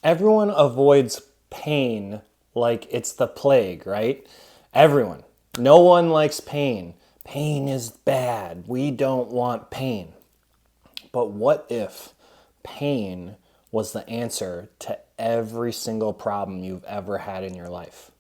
Everyone avoids pain like it's the plague, right? Everyone. No one likes pain. Pain is bad. We don't want pain. But what if pain was the answer to every single problem you've ever had in your life?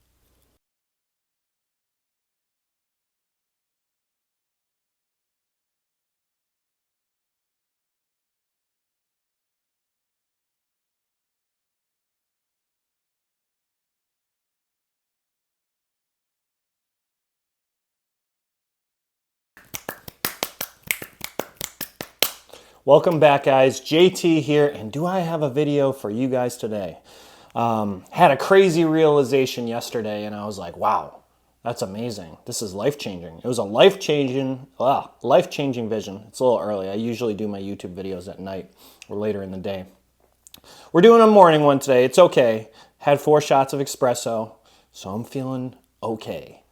Welcome back, guys. JT here, and do I have a video for you guys today? Had a crazy realization yesterday, and I was like, wow, that's amazing. This is life-changing. It was a life-changing vision. It's a little early. I usually do my YouTube videos at night or later in the day. We're doing a morning one today. It's okay. Had 4 shots of espresso, so I'm feeling okay.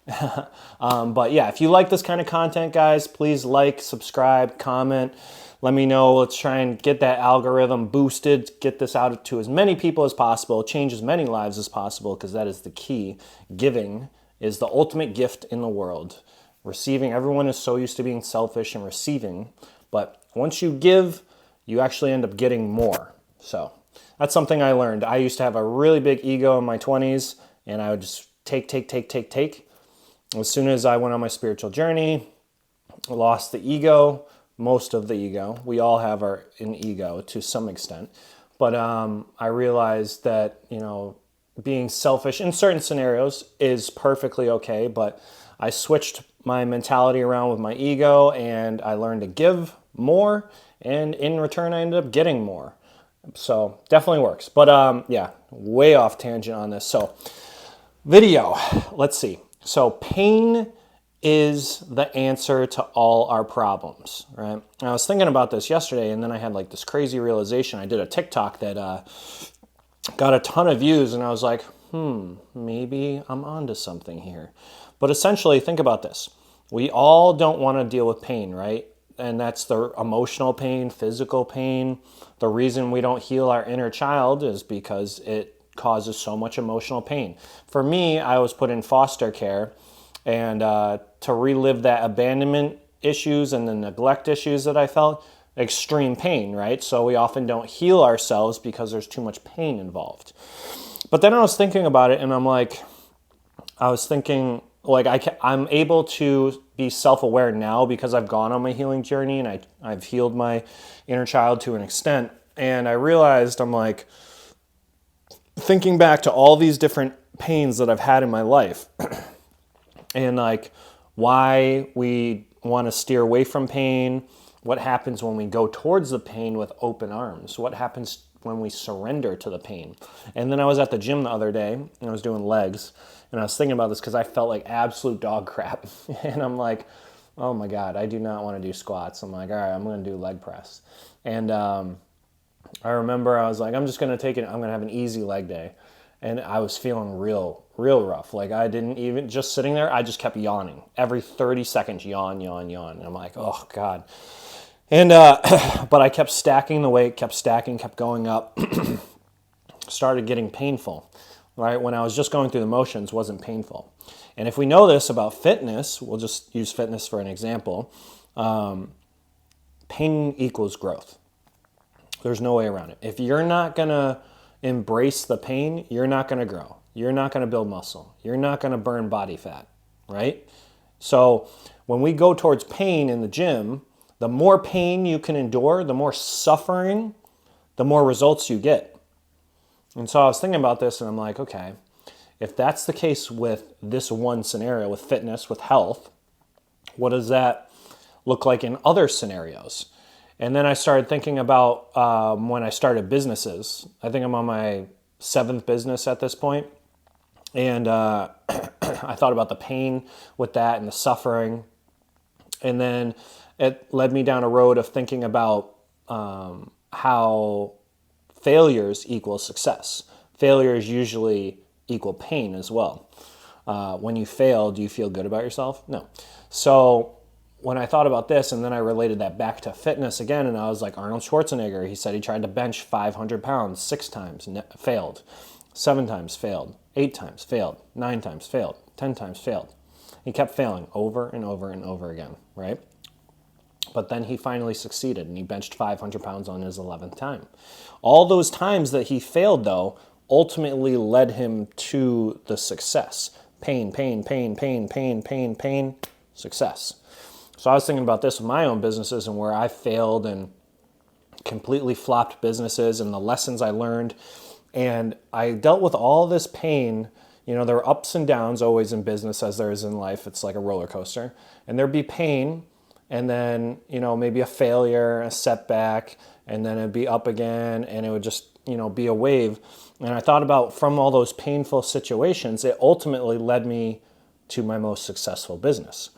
But yeah, if you like this kind of content, guys, please like, subscribe, comment. Let me know. Let's try and get that algorithm boosted, get this out to as many people as possible, change as many lives as possible, because that is the key. Giving is the ultimate gift in the world. Receiving, everyone is so used to being selfish and receiving, but once you give, you actually end up getting more. So that's something I learned. I used to have a really big ego in my 20s, and I would just take. As soon as I went on my spiritual journey, I lost the ego, most of the ego. We all have an ego to some extent. But I realized that, being selfish in certain scenarios is perfectly okay. But I switched my mentality around with my ego, and I learned to give more. And in return, I ended up getting more. So definitely works. But yeah, way off tangent on this. So video, let's see. So pain is the answer to all our problems, right? And I was thinking about this yesterday, and then I had like this crazy realization. I did a TikTok that got a ton of views, and I was like, maybe I'm onto something here. But essentially, think about this. We all don't want to deal with pain, right? And that's the emotional pain, physical pain. The reason we don't heal our inner child is because it causes so much emotional pain. For me, I was put in foster care, and to relive that abandonment issues and the neglect issues that I felt, extreme pain, right? So we often don't heal ourselves because there's too much pain involved. But then I was thinking about it, and I'm able to be self-aware now because I've gone on my healing journey, and I've healed my inner child to an extent. And I realized, thinking back to all these different pains that I've had in my life and why we want to steer away from pain, what happens when we go towards the pain with open arms, what happens when we surrender to the pain. And then I was at the gym the other day, and I was doing legs, and I was thinking about this because I felt like absolute dog crap. And I'm like, oh my God, I do not want to do squats. I'm like, all right, I'm going to do leg press. And I remember I was like, I'm just going to take it. I'm going to have an easy leg day. And I was feeling real rough. Like I didn't even, just sitting there, I just kept yawning. Every 30 seconds, yawn. And I'm like, oh God. And, but I kept stacking the weight, kept going up, started getting painful, right? When I was just going through the motions, wasn't painful. And if we know this about fitness, we'll just use fitness for an example. Pain equals growth. There's no way around it. If you're not going to embrace the pain, you're not going to grow. You're not going to build muscle. You're not going to burn body fat, right? So when we go towards pain in the gym, the more pain you can endure, the more suffering, the more results you get. And so I was thinking about this, and I'm like, okay, if that's the case with this one scenario, with fitness, with health, what does that look like in other scenarios? And then I started thinking about when I started businesses. I think I'm on my 7th business at this point. And I thought about the pain with that and the suffering. And then it led me down a road of thinking about how failures equal success. Failures usually equal pain as well. When you fail, do you feel good about yourself? No. So when I thought about this, and then I related that back to fitness again, and I was like, Arnold Schwarzenegger, he said he tried to bench 500 pounds 6 times, failed, 7 times failed, 8 times failed, 9 times failed, 10 times failed. He kept failing over and over and over again, right? But then he finally succeeded, and he benched 500 pounds on his 11th time. All those times that he failed, though, ultimately led him to the success. Pain, pain, pain, pain, pain, pain, pain, success. So I was thinking about this with my own businesses and where I failed and completely flopped businesses and the lessons I learned. And I dealt with all this pain. You know, there are ups and downs always in business as there is in life. It's like a roller coaster. And there'd be pain, and then, you know, maybe a failure, a setback, and then it'd be up again, and it would just, you know, be a wave. And I thought about, from all those painful situations, it ultimately led me to my most successful business.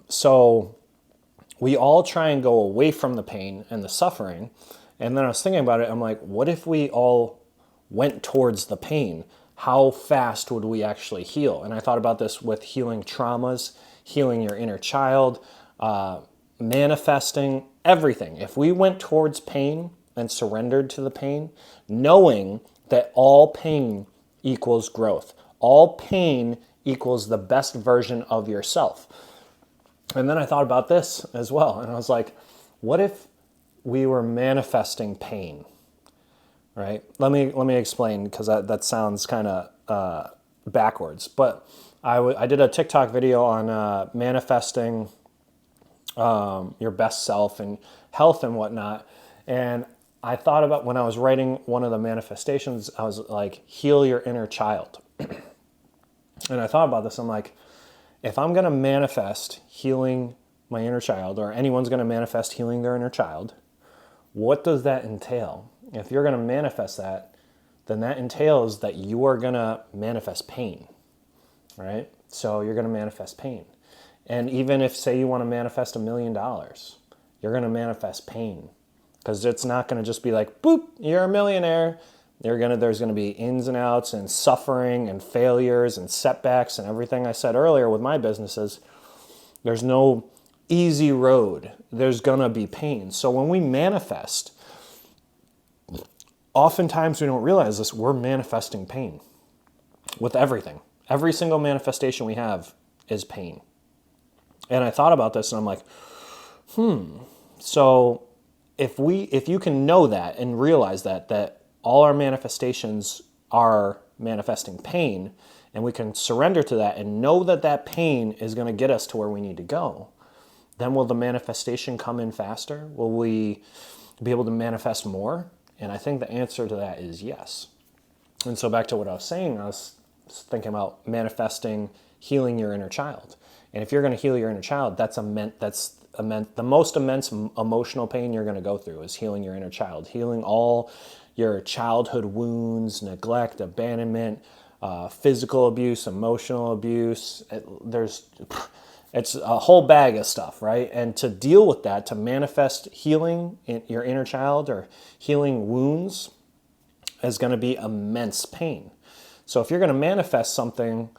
So we all try and go away from the pain and the suffering. And then I was thinking about it. I'm like, what if we all went towards the pain? How fast would we actually heal? And I thought about this with healing traumas, healing your inner child, manifesting, everything. If we went towards pain and surrendered to the pain, knowing that all pain equals growth, all pain equals the best version of yourself. And then I thought about this as well. And I was like, what if we were manifesting pain, right? Let me explain, because that sounds kind of backwards. But I did a TikTok video on manifesting your best self and health and whatnot. And I thought about, when I was writing one of the manifestations, I was like, heal your inner child. And I thought about this. I'm like, if I'm going to manifest healing my inner child, or anyone's going to manifest healing their inner child, what does that entail? If you're going to manifest that, then that entails that you are going to manifest pain, right? So you're going to manifest pain. And even if, say, you want to manifest $1 million, you're going to manifest pain, because it's not going to just be like, boop, you're a millionaire. There's going to be ins and outs and suffering and failures and setbacks and everything I said earlier with my businesses. There's no easy road. There's going to be pain. So when we manifest, oftentimes we don't realize this, we're manifesting pain with everything. Every single manifestation we have is pain. And I thought about this, and I'm like, so if you can know that and realize that all our manifestations are manifesting pain, and we can surrender to that and know that that pain is going to get us to where we need to go, then will the manifestation come in faster? Will we be able to manifest more? And I think the answer to that is yes. And so back to what I was saying, I was thinking about manifesting, healing your inner child. And if you're going to heal your inner child, the most immense emotional pain you're going to go through is healing your inner child, healing all your childhood wounds, neglect, abandonment, physical abuse, emotional abuse. It's a whole bag of stuff, right? And to deal with that, to manifest healing in your inner child or healing wounds, is going to be immense pain. So if you're going to manifest something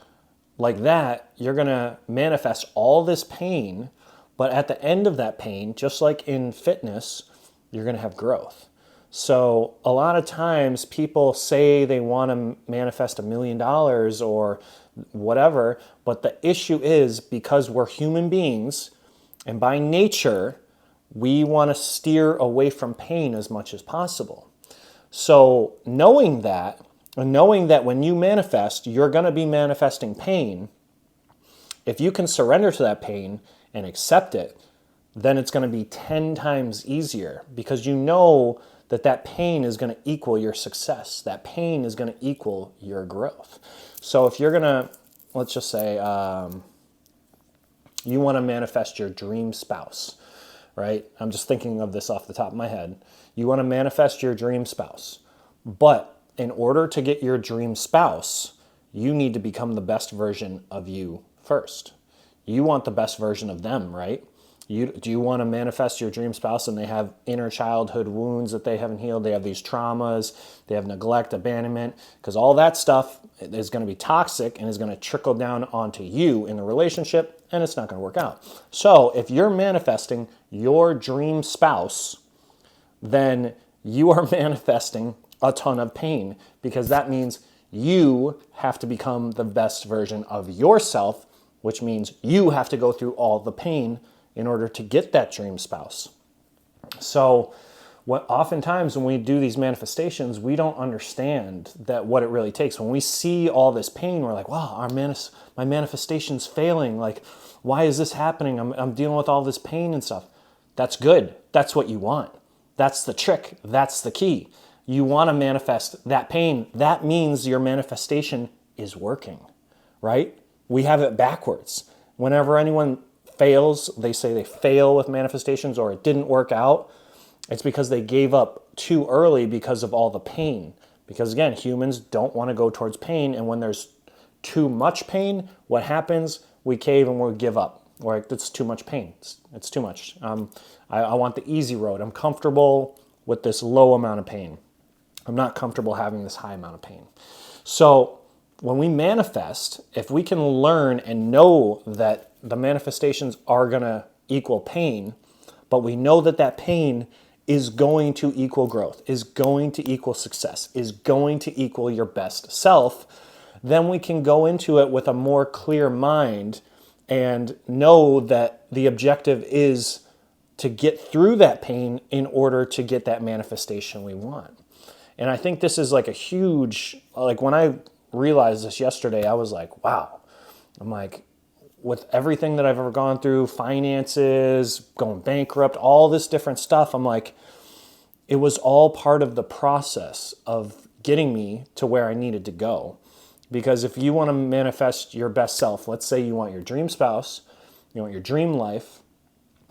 like that, you're going to manifest all this pain, but at the end of that pain, just like in fitness, you're going to have growth. So a lot of times people say they want to manifest $1 million or whatever, but the issue is, because we're human beings, and by nature, we want to steer away from pain as much as possible. So knowing that, and knowing that when you manifest, you're going to be manifesting pain, if you can surrender to that pain and accept it, then it's going to be 10 times easier, because you know that pain is going to equal your success. That pain is going to equal your growth. So if you're going to, let's just say, you want to manifest your dream spouse, right? I'm just thinking of this off the top of my head. You want to manifest your dream spouse. But in order to get your dream spouse, you need to become the best version of you first. You want the best version of them, right? Do you want to manifest your dream spouse and they have inner childhood wounds that they haven't healed? They have these traumas, they have neglect, abandonment, because all that stuff is going to be toxic and is going to trickle down onto you in the relationship, and it's not going to work out. So if you're manifesting your dream spouse, then you are manifesting a ton of pain, because that means you have to become the best version of yourself, which means you have to go through all the pain in order to get that dream spouse. So oftentimes when we do these manifestations, we don't understand that what it really takes. When we see all this pain, we're like, wow, my manifestation's failing. Like, why is this happening? I'm dealing with all this pain and stuff. That's good. That's what you want. That's the trick. That's the key. You want to manifest that pain. That means your manifestation is working, right? We have it backwards. Whenever anyone fails, they say they fail with manifestations or it didn't work out. It's because they gave up too early because of all the pain. Because again, humans don't want to go towards pain. And when there's too much pain, what happens? We cave and we give up. We're like, it's too much pain. It's too much. I want the easy road. I'm comfortable with this low amount of pain. I'm not comfortable having this high amount of pain. So when we manifest, if we can learn and know that the manifestations are going to equal pain, but we know that that pain is going to equal growth, is going to equal success, is going to equal your best self, then we can go into it with a more clear mind and know that the objective is to get through that pain in order to get that manifestation we want. And I think this is like a huge, like when I realized this yesterday, I was like, wow. I'm like, with everything that I've ever gone through, finances, going bankrupt, all this different stuff, I'm like, it was all part of the process of getting me to where I needed to go. Because if you want to manifest your best self, let's say you want your dream spouse, you want your dream life,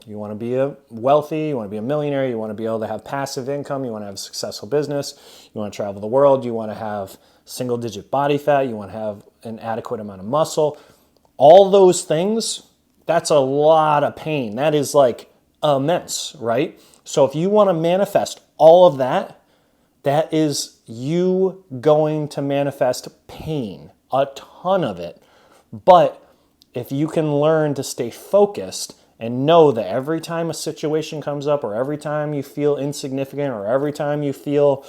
you want to be wealthy, you want to be a millionaire, you want to be able to have passive income, you want to have a successful business, you want to travel the world, you want to have single-digit body fat, you want to have an adequate amount of muscle. All those things, that's a lot of pain. That is like immense, right? So if you want to manifest all of that, that is you going to manifest pain, a ton of it. But if you can learn to stay focused and know that every time a situation comes up, or every time you feel insignificant, or every time you feel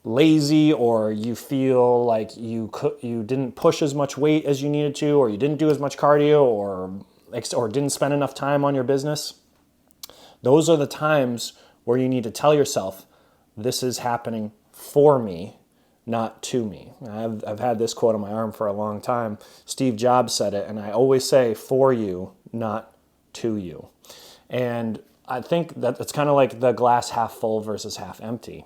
lazy, or you feel like you didn't push as much weight as you needed to, or you didn't do as much cardio, or didn't spend enough time on your business, those are the times where you need to tell yourself, this is happening for me, not to me. I've had this quote on my arm for a long time. Steve Jobs said it, and I always say, for you, not to you. And I think that it's kind of like the glass half full versus half empty,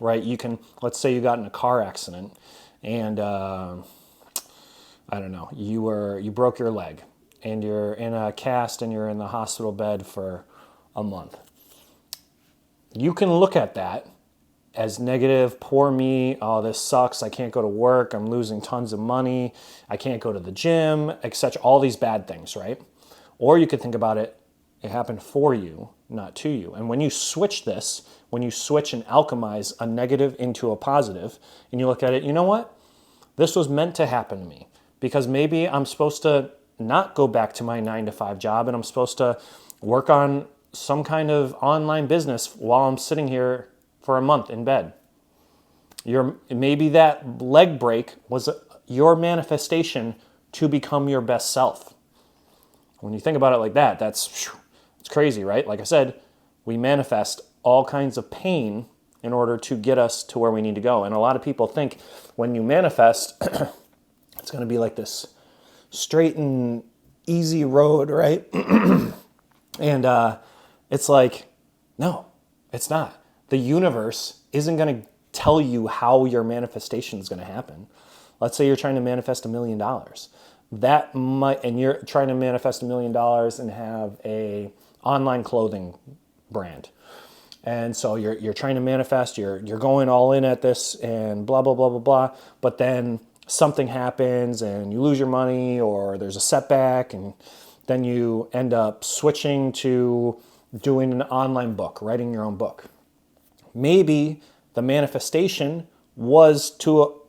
right? You can, let's say you got in a car accident and I don't know, you broke your leg and you're in a cast and you're in the hospital bed for a month. You can look at that as negative, poor me, oh, this sucks, I can't go to work, I'm losing tons of money, I can't go to the gym, etc. All these bad things, right? Or you could think about it, it happened for you, not to you. And when you switch this, when you switch and alchemize a negative into a positive, and you look at it, you know what? This was meant to happen to me, because maybe I'm supposed to not go back to my 9-to-5 job, and I'm supposed to work on some kind of online business while I'm sitting here for a month in bed. Maybe that leg break was your manifestation to become your best self. When you think about it like that, it's crazy, right? Like I said, we manifest all kinds of pain in order to get us to where we need to go. And a lot of people think when you manifest, it's going to be like this straight and easy road, right? And it's like, no, it's not. The universe isn't going to tell you how your manifestation is going to happen. Let's say you're trying to manifest $1 million. And you're trying to manifest $1 million and have a online clothing brand. And so you're trying to manifest, you're going all in at this and blah, blah, blah, blah, blah. But then something happens and you lose your money, or there's a setback and Then you end up switching to doing an online book, writing your own book. Maybe the manifestation was to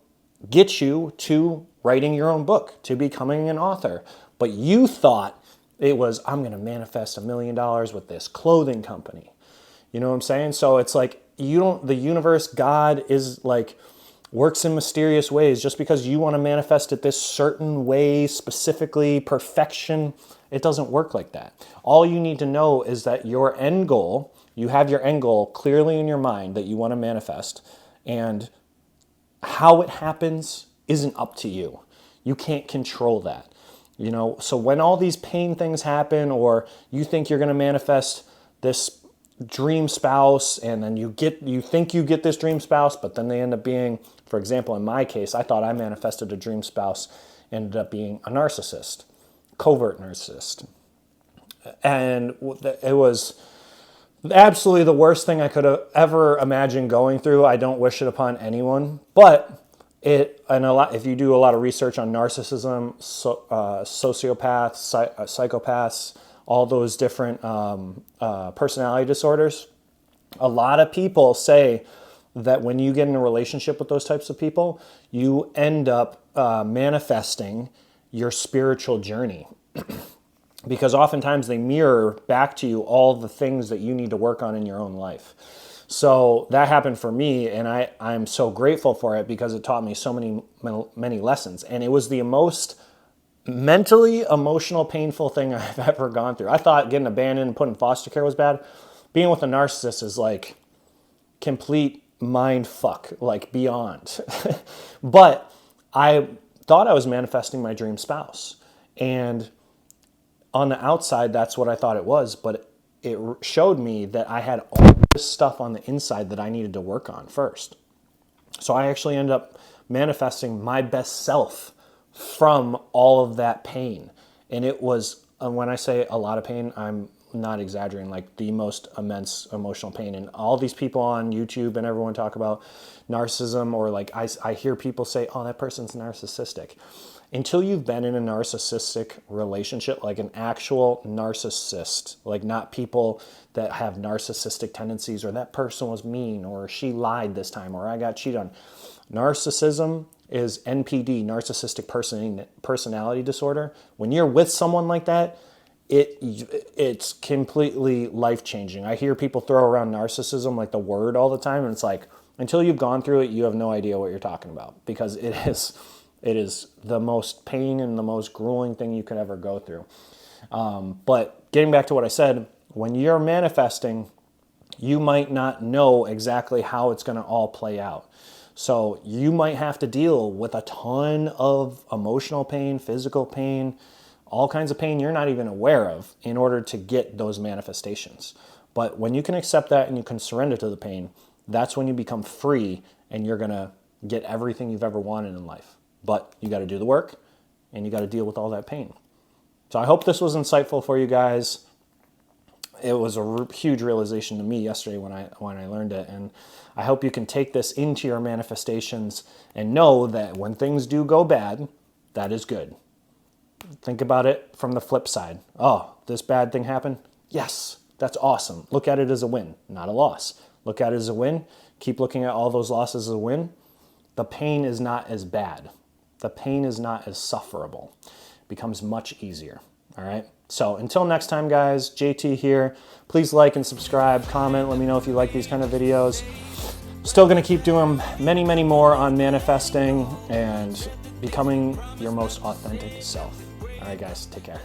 get you to writing your own book, to becoming an author. But you thought it was, I'm going to manifest $1 million with this clothing company. You know what I'm saying? So it's like, the universe, God is like, works in mysterious ways. Just because you want to manifest it this certain way, specifically perfection, it doesn't work like that. All you need to know is that your end goal, you have your end goal clearly in your mind that you want to manifest, and how it happens isn't up to you. You can't control that. You know, so when all these pain things happen, or you think you're going to manifest this dream spouse, and then you think you get this dream spouse, but then they end up being, for example, in my case, I thought I manifested a dream spouse, ended up being a narcissist, covert narcissist. And it was absolutely the worst thing I could have ever imagined going through. I don't wish it upon anyone, but if you do a lot of research on narcissism, sociopaths, psychopaths, all those different personality disorders, a lot of people say that when you get in a relationship with those types of people, you end up manifesting your spiritual journey. Because oftentimes they mirror back to you all the things that you need to work on in your own life. So that happened for me, and I'm so grateful for it, because it taught me so many lessons. And it was the most mentally emotional, painful thing I've ever gone through. I thought getting abandoned and put in foster care was bad. Being with a narcissist is like complete mind fuck, like beyond. But I thought I was manifesting my dream spouse. And on the outside, that's what I thought it was. But it showed me that I had all this stuff on the inside that I needed to work on first. So I actually ended up manifesting my best self from all of that pain. And it was, when I say a lot of pain, I'm not exaggerating, like the most immense emotional pain. And all these people on YouTube and everyone talk about narcissism, or like I hear people say, oh, that person's narcissistic. Until you've been in a narcissistic relationship, like an actual narcissist, like not people that have narcissistic tendencies, or that person was mean, or she lied this time, or I got cheated on. Narcissism is NPD, narcissistic personality disorder. When you're with someone like that, it's completely life-changing. I hear people throw around narcissism like the word all the time, and it's like, until you've gone through it, you have no idea what you're talking about, because it is the most pain and the most grueling thing you could ever go through. But getting back to what I said, when you're manifesting, you might not know exactly how it's going to all play out. So you might have to deal with a ton of emotional pain, physical pain, all kinds of pain you're not even aware of in order to get those manifestations. But when you can accept that and you can surrender to the pain, that's when you become free, and you're going to get everything you've ever wanted in life. But you got to do the work, and you got to deal with all that pain. So I hope this was insightful for you guys. It was a huge realization to me yesterday when I learned it, and I hope you can take this into your manifestations and know that when things do go bad, that is good. Think about it from the flip side. Oh, this bad thing happened? Yes, that's awesome. Look at it as a win, not a loss. Look at it as a win. Keep looking at all those losses as a win. The pain is not as bad. The pain is not as sufferable. It becomes much easier. All right? So until next time, guys, JT here. Please like and subscribe, comment. Let me know if you like these kind of videos. Still going to keep doing many, many more on manifesting and becoming your most authentic self. All right, guys, take care.